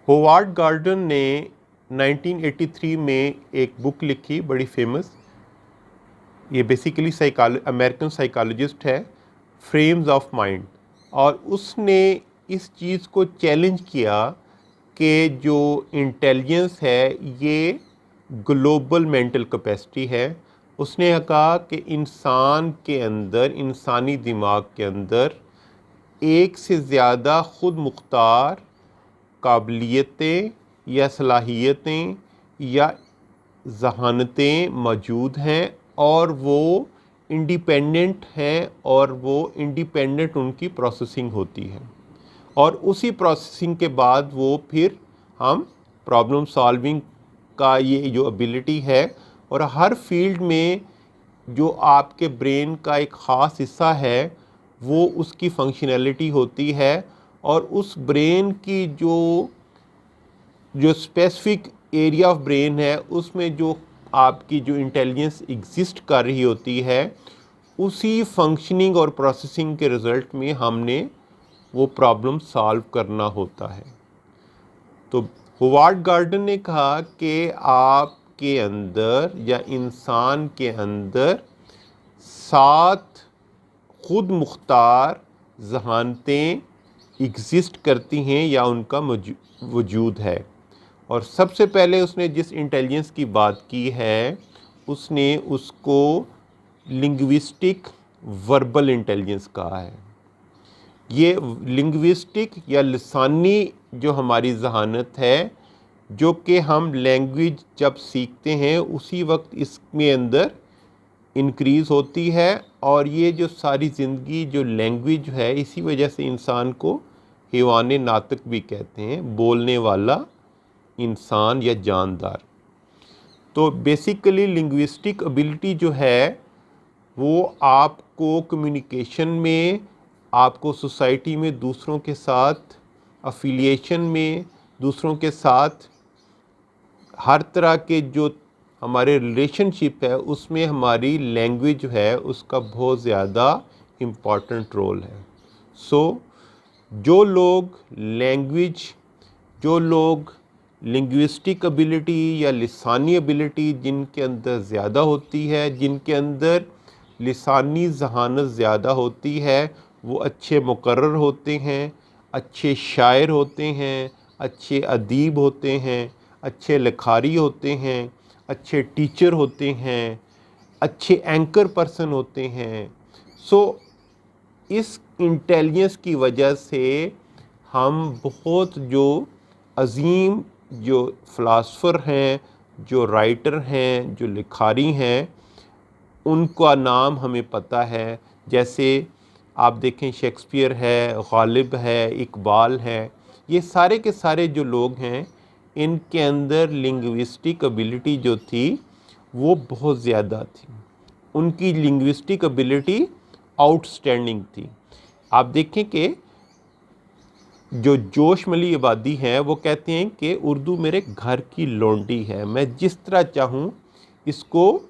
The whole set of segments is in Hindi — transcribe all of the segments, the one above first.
होवार्ड गार्डन ने 1983 में एक बुक लिखी बड़ी फेमस। ये बेसिकली अमेरिकन साइकोलॉजिस्ट है, फ्रेम्स ऑफ माइंड। और उसने इस चीज़ को चैलेंज किया कि जो इंटेलिजेंस है ये ग्लोबल मेंटल कैपेसिटी है। उसने कहा कि इंसान के अंदर, इंसानी दिमाग के अंदर एक से ज़्यादा ख़ुद मुख्तार काबिलियतें या सलाहियतें या ज़हानतें मौजूद हैं और वो इंडिपेंडेंट हैं और वो इंडिपेंडेंट उनकी प्रोसेसिंग होती है। और उसी प्रोसेसिंग के बाद वो फिर हम प्रॉब्लम सॉल्विंग का ये जो एबिलिटी है, और हर फील्ड में जो आपके ब्रेन का एक ख़ास हिस्सा है वो उसकी फंक्शनैलिटी होती है। और उस ब्रेन की जो स्पेसिफिक एरिया ऑफ ब्रेन है उसमें जो आपकी जो इंटेलिजेंस एग्जिस्ट कर रही होती है, उसी फंक्शनिंग और प्रोसेसिंग के रिज़ल्ट में हमने वो प्रॉब्लम सॉल्व करना होता है। तो होवार्ड गार्डन ने कहा कि आपके अंदर या इंसान के अंदर 7 ख़ुद मुख्तार ज़हानतें एग्जिस्ट करती हैं या उनका वजूद है। और सबसे पहले उसने जिस इंटेलिजेंस की बात की है उसने उसको लिंग्विस्टिक वर्बल इंटेलिजेंस कहा है। ये लिंग्विस्टिक या लिसानी जो हमारी ज़हानत है, जो कि हम लैंग्वेज जब सीखते हैं उसी वक्त इसमें अंदर इंक्रीज़ होती है। और ये जो सारी ज़िंदगी जो लैंग्वेज है, इसी वजह से इंसान को हैवान नातिक भी कहते हैं, बोलने वाला इंसान या जानदार। तो बेसिकली लिंग्विस्टिक एबिलिटी जो है वो आपको कम्युनिकेशन में, आपको सोसाइटी में दूसरों के साथ अफिलिएशन में, दूसरों के साथ हर तरह के जो हमारे रिलेशनशिप है उसमें हमारी लैंग्वेज जो है उसका बहुत ज़्यादा इम्पॉर्टेंट रोल है। जो लोग लिंग्विस्टिक एबिलिटी या लिसानी एबिलिटी जिनके अंदर ज़्यादा होती है, जिनके अंदर लिसानी ज़हानत ज़्यादा होती है, वो अच्छे मुकर्रर होते हैं, अच्छे शायर होते हैं, अच्छे अदीब होते हैं, अच्छे लिखारी होते हैं, अच्छे टीचर होते हैं, अच्छे एंकर पर्सन होते हैं। इस इंटेलिजेंस की वजह से हम बहुत जो अजीम जो फ़िलासफ़र हैं, जो राइटर हैं, जो लिखारी हैं, उनका नाम हमें पता है। जैसे आप देखें शेक्सपियर है, गालिब है, इकबाल है, ये सारे के सारे जो लोग हैं इनके अंदर लिंग्विस्टिक एबिलिटी जो थी वो बहुत ज़्यादा थी। उनकी लिंग्विस्टिक एबिलिटी आउटस्टैंडिंग थी। आप देखें कि जो जोश मली आबादी है वो कहते हैं कि उर्दू मेरे घर की लौंडी है, मैं जिस तरह चाहूँ इसको,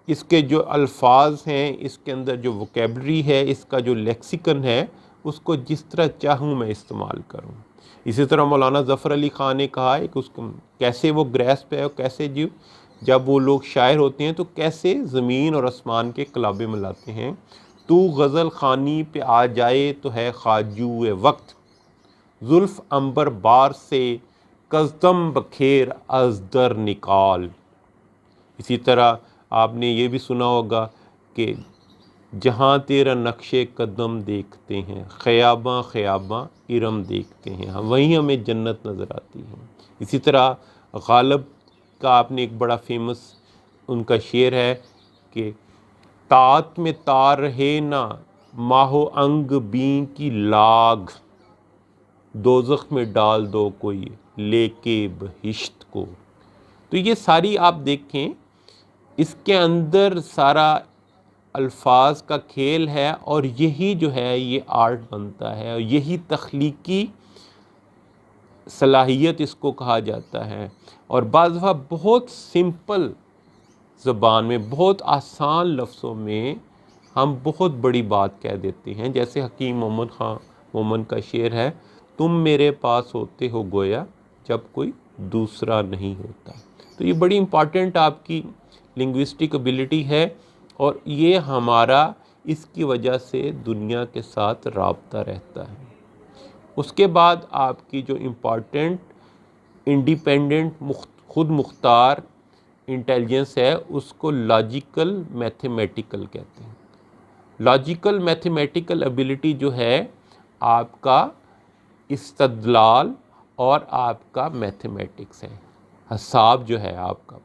इसके जो अल्फाज हैं, इसके अंदर जो वोकेबलरी है, इसका जो लेक्सिकन है, उसको जिस तरह चाहूँ मैं इस्तेमाल करूँ। इसी तरह मौलाना ज़फ़र अली ख़ान ने कहा है कि उसको कैसे वो ग्रेस्प है और कैसे जब वो लोग शायर होते हैं तो कैसे ज़मीन और आसमान के कलाबे मिलाते हैं। तू गज़ल ख़ानी पे आ जाए तो है ख़ाजू वक्त, जुल्फ़ अंबर बार से कज़दम बखेर अज़दर निकाल। इसी तरह आपने ये भी सुना होगा कि जहाँ तेरा नक्शे कदम देखते हैं, ख़याबां ख़याबां इरम देखते हैं, हम वहीं हमें जन्नत नज़र आती है। इसी तरह गालिब का आपने एक बड़ा फेमस उनका शेर है कि तात में तार रहे ना माहो अंग बी की लाग, दोज़ख में डाल दो कोई लेके बहिश्त को। तो ये सारी आप देखें, इसके अंदर सारा अल्फाज का खेल है और यही जो है ये आर्ट बनता है और यही तख्लीकी सलाहियत इसको कहा जाता है। और बाज़ दफ़ा बहुत सिंपल ज़बान में, बहुत आसान लफ्ज़ों में हम बहुत बड़ी बात कह देते हैं। जैसे हकीम मोहम्मद ख़ान मोमन का शेर है, तुम मेरे पास होते हो गोया जब कोई दूसरा नहीं होता। तो ये बड़ी इम्पॉर्टेंट आपकी लिंग्विस्टिक एबिलिटी है और ये हमारा इसकी वजह से दुनिया के साथ राब्ता रहता है। उसके बाद आपकी जो इम्पॉर्टेंट इंडिपेंडेंट खुद मुख्तार इंटेलिजेंस है उसको लॉजिकल मैथमेटिकल कहते हैं। लॉजिकल मैथमेटिकल एबिलिटी जो है आपका इस्तदलाल और आपका मैथमेटिक्स है, हिसाब जो है आपका।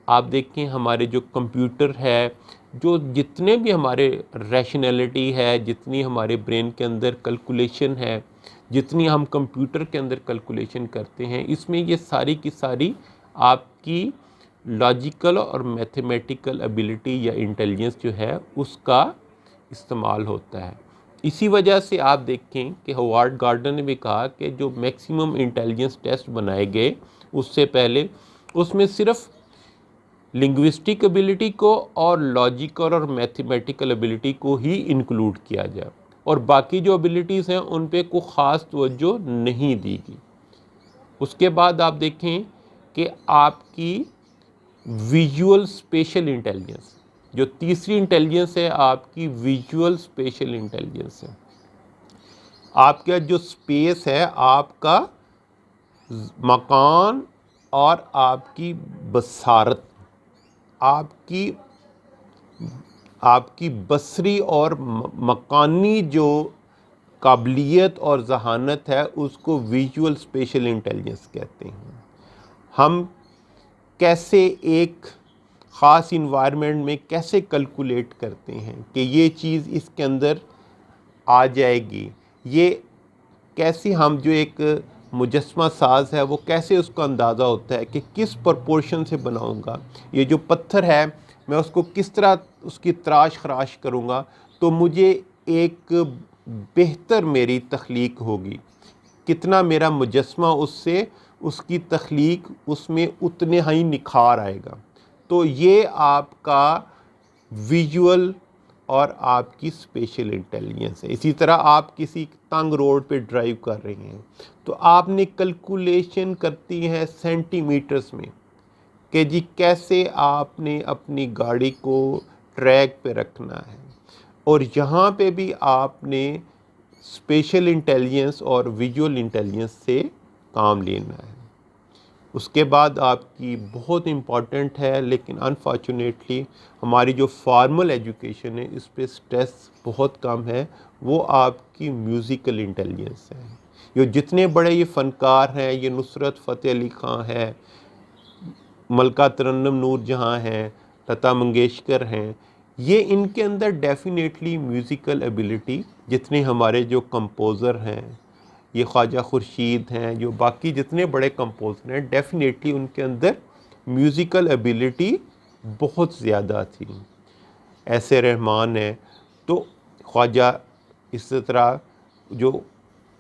आप देखें हमारे जो कंप्यूटर है, जो जितने भी हमारे रैशनैलिटी है, जितनी हमारे ब्रेन के अंदर कैलकुलेशन है, जितनी हम कंप्यूटर के अंदर कैलकुलेशन करते हैं, इसमें ये सारी की सारी आपकी लॉजिकल और मैथमेटिकल एबिलिटी या इंटेलिजेंस जो है उसका इस्तेमाल होता है। इसी वजह से आप देखें कि हॉवर्ड गार्डनर ने भी कहा कि जो मैक्सिमम इंटेलिजेंस टेस्ट बनाए गए उससे पहले उसमें सिर्फ लिंग्विस्टिक एबिलिटी को और लॉजिकल और मैथमेटिकल एबिलिटी को ही इंक्लूड किया जाए और बाकी जो एबिलिटीज़ हैं उन पे कोई ख़ास तवज्जो नहीं दी गई। उसके बाद आप देखें कि आपकी विजुअल स्पेशल इंटेलिजेंस, जो तीसरी इंटेलिजेंस है आपकी विजुअल स्पेशल इंटेलिजेंस है। आपका जो स्पेस है, आपका मकान और आपकी बसारत, आपकी बसरी और मकानी जो काबिलियत और जहानत है उसको विजुअल स्पेशल इंटेलिजेंस कहते हैं। हम कैसे एक ख़ास इन्वायरमेंट में कैसे कैलकुलेट करते हैं कि ये चीज़ इसके अंदर आ जाएगी, ये कैसे हम जो एक मुजस्मा साज है वो कैसे उसका अंदाज़ा होता है कि किस प्रोपोर्शन से बनाऊंगा, ये जो पत्थर है मैं उसको किस तरह उसकी तराश खराश करूंगा तो मुझे एक बेहतर मेरी तख्लीक होगी, कितना मेरा मुजस्मा उससे उसकी तख्लीक उसमें उतने ही निखार आएगा। तो ये आपका विजुअल और आपकी स्पेशल इंटेलिजेंस है। इसी तरह आप किसी तंग रोड पे ड्राइव कर रहे हैं तो आपने कैलकुलेशन करती है सेंटीमीटर्स में कि जी कैसे आपने अपनी गाड़ी को ट्रैक पे रखना है, और यहाँ पे भी आपने स्पेशल इंटेलिजेंस और विजुअल इंटेलिजेंस से काम लेना है। उसके बाद आपकी बहुत इम्पॉर्टेंट है लेकिन अनफॉर्चुनेटली हमारी जो फॉर्मल एजुकेशन है इस पे स्ट्रेस बहुत कम है, वो आपकी म्यूज़िकल इंटेलिजेंस है। ये जितने बड़े ये फ़नकार हैं, ये नुसरत फ़तेह अली ख़ान है, मलका तरन्नुम नूर जहाँ हैं, लता मंगेशकर हैं, ये इनके अंदर डेफिनेटली म्यूज़िकल एबिलिटी, जितने हमारे जो कंपोज़र हैं, ये ख्वाजा खुर्शीद हैं, जो बाकी जितने बड़े कंपोज़र हैं, डेफिनेटली उनके अंदर म्यूज़िकल एबिलिटी बहुत ज़्यादा थी। ऐसे रहमान है तो ख्वाजा, इस तरह जो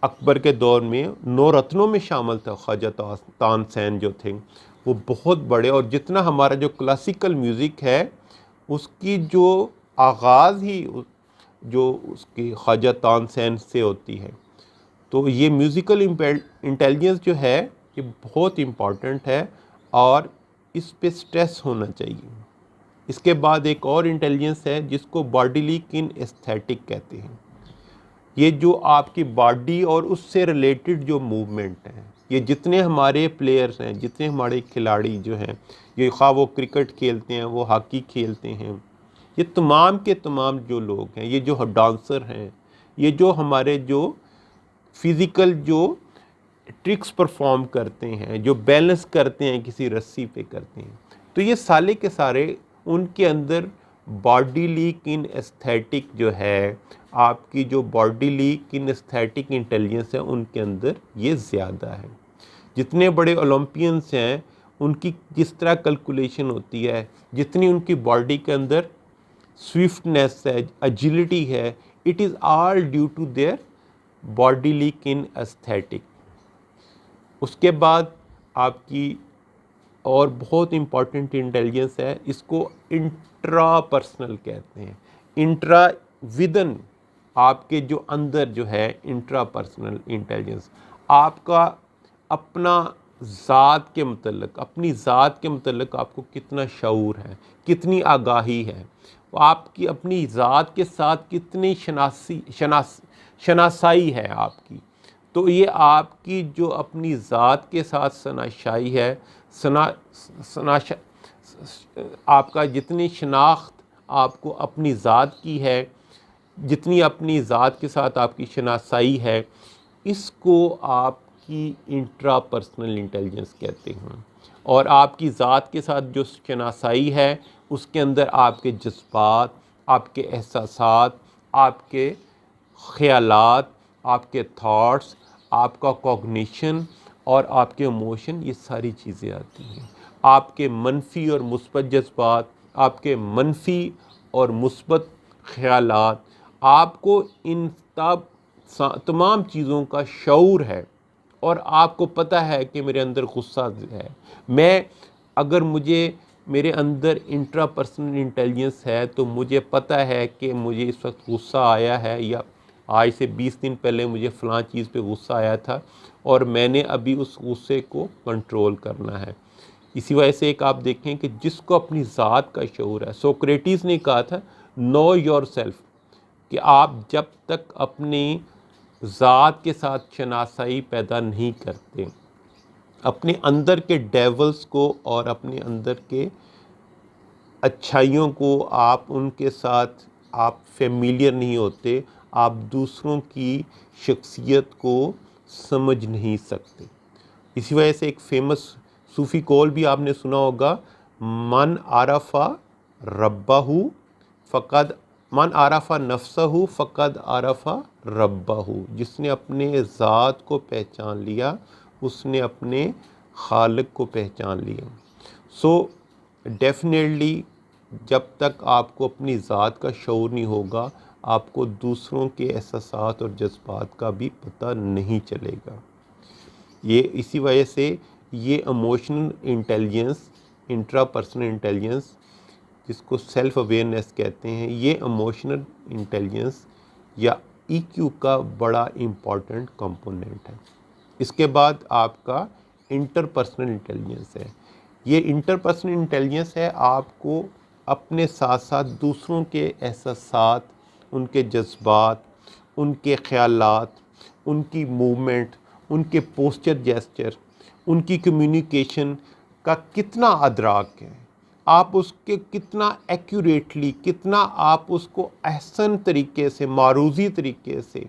अकबर के दौर में 9 रत्नों में शामिल था ख्वाजा तानसेन जो थे, वो बहुत बड़े, और जितना हमारा जो क्लासिकल म्यूज़िक है उसकी जो आगाज़ ही जो उसकी ख्वाजा तानसेन से होती है। तो ये म्यूज़िकल इंटेलिजेंस जो है ये बहुत इम्पॉर्टेंट है और इस पे स्ट्रेस होना चाहिए। इसके बाद एक और इंटेलिजेंस है जिसको बॉडीली किनेस्थेटिक कहते हैं। ये जो आपकी बॉडी और उससे रिलेटेड जो मूवमेंट हैं, ये जितने हमारे प्लेयर्स हैं, जितने हमारे खिलाड़ी जो हैं, ये खा वो क्रिकेट खेलते हैं, वो हॉकी खेलते हैं, ये तमाम के तमाम जो लोग हैं, ये जो डांसर हैं, ये जो हमारे जो फिज़िकल जो ट्रिक्स परफॉर्म करते हैं, जो बैलेंस करते हैं किसी रस्सी पे करते हैं, तो ये सारे के सारे उनके अंदर बॉडीली किनेस्थेटिक जो है, आपकी जो बॉडीली किनेस्थेटिक इंटेलिजेंस है उनके अंदर ये ज़्यादा है। जितने बड़े ओलंपियंस हैं उनकी जिस तरह कैलकुलेशन होती है, जितनी उनकी बॉडी के अंदर स्विफ्टनेस है, एजिलिटी है, it is all due to their bodily kinesthetic. उसके बाद आपकी और बहुत इम्पॉर्टेंट इंटेलिजेंस है, इसको इंट्रापर्सनल कहते हैं। इंट्रा विदन, आपके जो अंदर जो है इंट्रापर्सनल इंटेलिजेंस, आपका अपना ज़ात के मतलब, अपनी ज़ात के मतलब आपको कितना शऊर है, कितनी आगाही है, आपकी अपनी ज़ात के साथ कितनी शनासाई है आपकी। तो ये आपकी जो अपनी ज़ात के साथ शनासाई है, सना शनाशा आपका जितनी शनाख्त आपको अपनी ज़ात की है, जितनी अपनी ज़ात के साथ आपकी शनासाई है, इसको आपकी इंट्रापर्सनल इंटेलिजेंस कहते हैं। और आपकी ज़ात के साथ जो शनासाई है उसके अंदर आपके जज्बात, आपके एहसासात, आपके ख़यालात, आपके थॉट्स, आपका कॉग्निशन और आपके इमोशन, ये सारी चीज़ें आती हैं। आपके मनफी और मुस्बत जज्बात, आपके मनफी और मुस्बत ख़यालात, आपको इन तमाम चीज़ों का शऊर है। और आपको पता है कि मेरे अंदर गुस्सा है, मैं अगर मुझे मेरे अंदर इंट्रापर्सनल इंटेलिजेंस है तो मुझे पता है कि मुझे इस वक्त गुस्सा आया है, या आज से 20 दिन पहले मुझे फ़लाँ चीज़ पे गुस्सा आया था और मैंने अभी उस गुस्से को कंट्रोल करना है। इसी वजह से एक आप देखें कि जिसको अपनी ज़ात का शऊर है, सोक्रेटिस ने कहा था नो योर सेल्फ, कि आप जब तक अपनी ज़ात के साथ शनासाई पैदा नहीं करते, अपने अंदर के डेवल्स को और अपने अंदर के अच्छाइयों को आप उनके साथ आप फेमिलियर नहीं होते, आप दूसरों की शख्सियत को समझ नहीं सकते। इसी वजह से एक फेमस सूफ़ी कौल भी आपने सुना होगा, मन आरफ़ा रब्बाहू फ़क़द, मन आरफ़ा नफ्सहू फ़क़द आरफ़ा रब्बाहू, जिसने अपने ज़ात को पहचान लिया उसने अपने खालिक को पहचान लिया। सो डेफिनेटली जब तक आपको अपनी ज़ात का शऊर नहीं होगा, आपको दूसरों के एहसासात और जज्बात का भी पता नहीं चलेगा। ये इसी वजह से ये इमोशनल इंटेलिजेंस, इंट्रापर्सनल इंटेलिजेंस, जिसको सेल्फ अवेयरनेस कहते हैं, ये इमोशनल इंटेलिजेंस या ईक्यू का बड़ा इम्पॉर्टेंट कंपोनेंट है। इसके बाद आपका इंटरपर्सनल इंटेलिजेंस है। ये इंटरपर्सनल इंटेलिजेंस है आपको अपने साथ साथ दूसरों के एहसासात, उनके जज्बात, उनके ख़यालात, उनकी मूवमेंट, उनके पोस्चर जेस्चर, उनकी कम्युनिकेशन का कितना अदराक है, आप उसके कितना एक्यूरेटली, कितना आप उसको अहसन तरीके से, मारूज़ी तरीके से,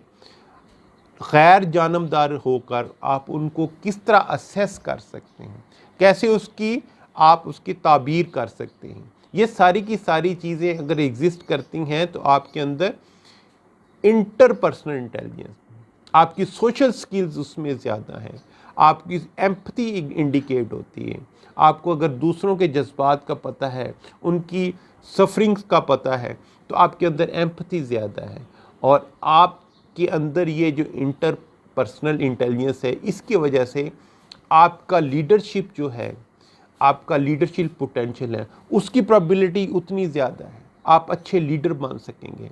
गैर जानबदार होकर आप उनको किस तरह असेस कर सकते हैं, कैसे उसकी आप उसकी ताबीर कर सकते हैं। ये सारी की सारी चीज़ें अगर एग्जिस्ट करती हैं तो आपके अंदर इंटरपर्सनल इंटेलिजेंस, आपकी सोशल स्किल्स उसमें ज़्यादा हैं, आपकी एम्पैथी इंडिकेट होती है, आपको अगर दूसरों के जज्बात का पता है, उनकी सफरिंग्स का पता है, तो आपके अंदर एम्पैथी ज़्यादा है। और आपके अंदर ये जो इंटरपर्सनल इंटेलिजेंस है, इसकी वजह से आपका लीडरशिप जो है, आपका लीडरशिप पोटेंशियल है, उसकी प्रोबेबिलिटी उतनी ज़्यादा है। आप अच्छे लीडर बन सकेंगे,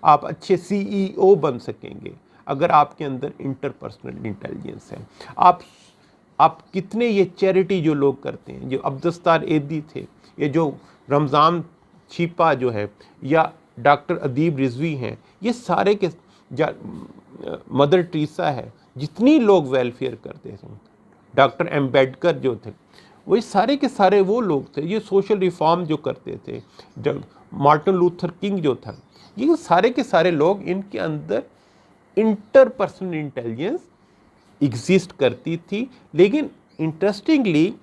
आप अच्छे CEO बन सकेंगे अगर आपके अंदर इंटरपर्सनल इंटेलिजेंस है। आप कितने ये चैरिटी जो लोग करते हैं, जो अब्दुस्तार एदी थे, ये जो रमज़ान छिपा जो है, या डॉक्टर अदीब रिजवी हैं, ये सारे के मदर टेरेसा है, जितनी लोग वेलफेयर करते थे, डॉक्टर एम्बेडकर जो थे, वही सारे के सारे वो लोग थे ये सोशल रिफॉर्म जो करते थे, जब मार्टिन लूथर किंग जो था, ये सारे के सारे लोग, इनके अंदर इंटरपर्सनल इंटेलिजेंस एग्जिस्ट करती थी। लेकिन इंटरेस्टिंगली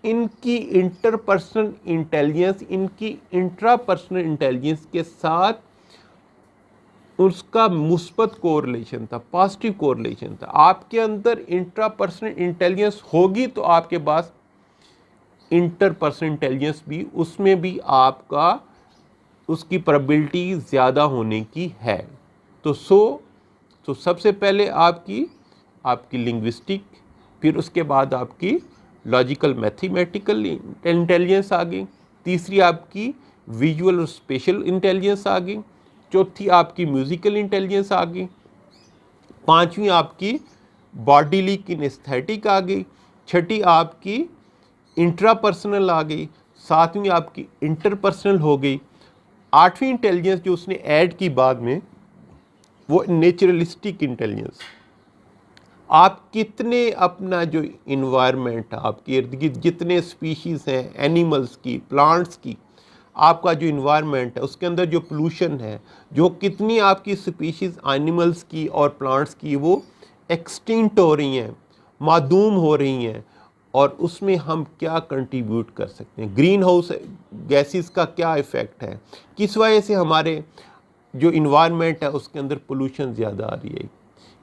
इनकी इंटरपर्सनल इंटेलिजेंस इनकी इंट्रापर्सनल इंटेलिजेंस के साथ उसका मुस्बत कोरिलेशन था, पॉजिटिव कोरिलेशन था। आपके अंदर इंट्रापर्सनल इंटेलिजेंस होगी तो आपके पास इंटरपर्सनल इंटेलिजेंस भी, उसमें भी आपका उसकी प्रोबेबिलिटी ज़्यादा होने की है। तो सबसे पहले आपकी लिंग्विस्टिक, फिर उसके बाद आपकी लॉजिकल मैथमेटिकल इंटेलिजेंस आ गई, तीसरी आपकी विजुअल और स्पेशल इंटेलिजेंस आ गई, चौथी आपकी म्यूज़िकल इंटेलिजेंस आ गई, पांचवी आपकी बॉडीली किनेस्थेटिक आ गई, छठी आपकी इंट्रापर्सनल आ गई, सातवीं आपकी इंटरपर्सनल हो गई, आठवीं इंटेलिजेंस जो उसने ऐड की बाद में वो नेचुरलिस्टिक इंटेलिजेंस। आप कितने अपना जो इन्वायरमेंट, आपके इर्द गिर्द जितने स्पीशीज़ हैं एनिमल्स की, प्लांट्स की, आपका जो इन्वायरमेंट है उसके अंदर जो पोल्यूशन है, जो कितनी आपकी स्पीशीज़ एनिमल्स की और प्लांट्स की वो एक्सटिंक्ट हो रही हैं, मादूम हो रही हैं, और उसमें हम क्या कंट्रीब्यूट कर सकते हैं, ग्रीन हाउस गैसेस का क्या इफ़ेक्ट है, किस वजह से हमारे जो इन्वायरमेंट है उसके अंदर पोल्यूशन ज़्यादा आ रही है,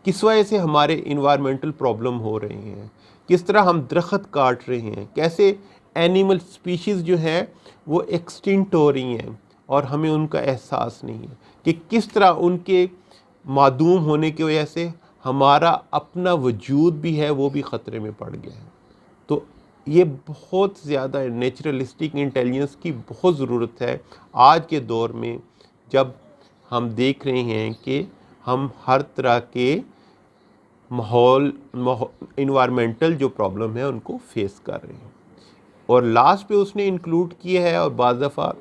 किस वजह से हमारे इन्वायरमेंटल प्रॉब्लम हो रही हैं, किस तरह हम दरख्त काट रहे हैं, कैसे एनिमल स्पीशीज़ जो हैं वो एक्सटिंक्ट हो रही हैं और हमें उनका एहसास नहीं है कि किस तरह उनके मादूम होने की वजह से हमारा अपना वजूद भी है वो भी ख़तरे में पड़ गया है। तो ये बहुत ज़्यादा नेचुरलिस्टिक इंटेलिजेंस की बहुत ज़रूरत है आज के दौर में, जब हम देख रहे हैं कि हम हर तरह के माहौल इन्वायरमेंटल जो प्रॉब्लम है उनको फेस कर रहे हैं। और लास्ट पे उसने इंक्लूड किया है, और बाज़ दफ़ा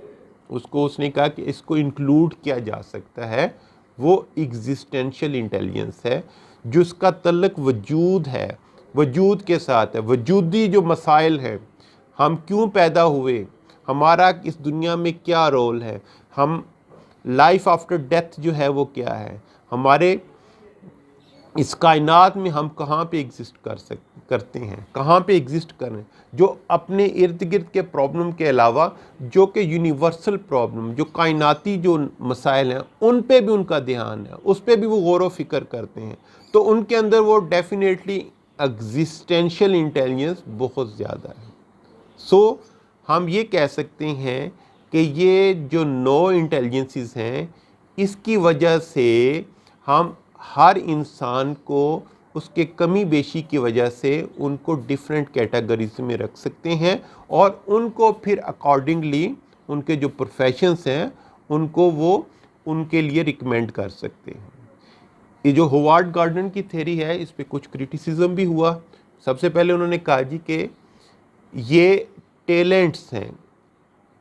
उसको उसने कहा कि इसको इंक्लूड किया जा सकता है, वो एग्जिस्टेंशियल इंटेलिजेंस है जिसका तल्लुक़ वजूद है, वजूद के साथ है, वजूदी जो मसाइल हैं, हम क्यों पैदा हुए, हमारा इस दुनिया में क्या रोल है, हम लाइफ आफ्टर डेथ जो है वो क्या है, हमारे इस कायनात में हम कहाँ पे एग्जिस्ट करते हैं, कहाँ पे एग्जिस्ट कर रहे हैं, जो अपने इर्द गिर्द के प्रॉब्लम के अलावा जो कि यूनिवर्सल प्रॉब्लम, जो कायनाती जो मसाइल हैं उन पे भी उनका ध्यान है, उस पे भी वो गौर व फिक्र करते हैं। तो उनके अंदर वो डेफिनेटली एग्जिस्टेंशियल इंटेलिजेंस बहुत ज़्यादा है। सो हम ये कह सकते हैं कि ये जो 9 इंटेलिजेंसेस हैं इसकी वजह से हम हर इंसान को उसके कमी बेशी की वजह से उनको डिफरेंट कैटेगरीज में रख सकते हैं और उनको फिर अकॉर्डिंगली उनके जो प्रोफेशंस हैं उनको वो उनके लिए रिकमेंड कर सकते हैं। ये जो होवार्ड गार्डन की थ्योरी है इस पे कुछ क्रिटिसिज्म भी हुआ। सबसे पहले उन्होंने कहा जी कि ये टैलेंट्स हैं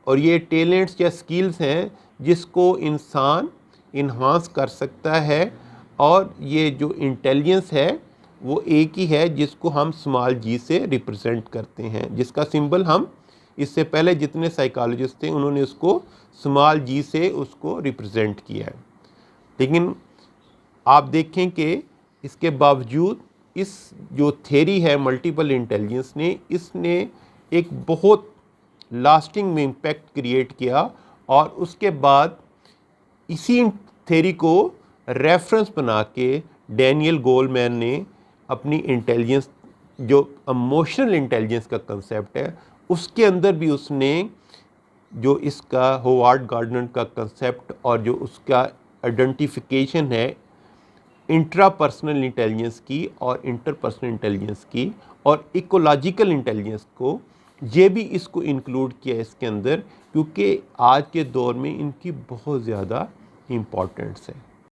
और ये टैलेंट्स या स्किल्स हैं जिसको इंसान इन्हांस कर सकता है, और ये जो इंटेलिजेंस है वो एक ही है जिसको हम स्मॉल जी से रिप्रेजेंट करते हैं, जिसका सिंबल हम इससे पहले जितने साइकोलॉजिस्ट थे उन्होंने उसको स्मॉल जी से उसको रिप्रेजेंट किया है। लेकिन आप देखें कि इसके बावजूद इस जो थ्योरी है मल्टीपल इंटेलिजेंस ने, इसने एक बहुत लास्टिंग में इम्पैक्ट क्रिएट किया, और उसके बाद इसी थ्योरी को रेफरेंस बना के डैनियल गोलमैन ने अपनी इंटेलिजेंस जो इमोशनल इंटेलिजेंस का कंसेप्ट है उसके अंदर भी उसने जो इसका होवार्ड गार्डनर का कंसेप्ट और जो उसका आइडेंटिफिकेशन है इंट्रापर्सनल इंटेलिजेंस की और इंटरपर्सनल इंटेलिजेंस की और इकोलॉजिकल इंटेलिजेंस को, ये भी इसको इंक्लूड किया इसके अंदर, क्योंकि आज के दौर में इनकी बहुत ज़्यादा इम्पोर्टेंस है।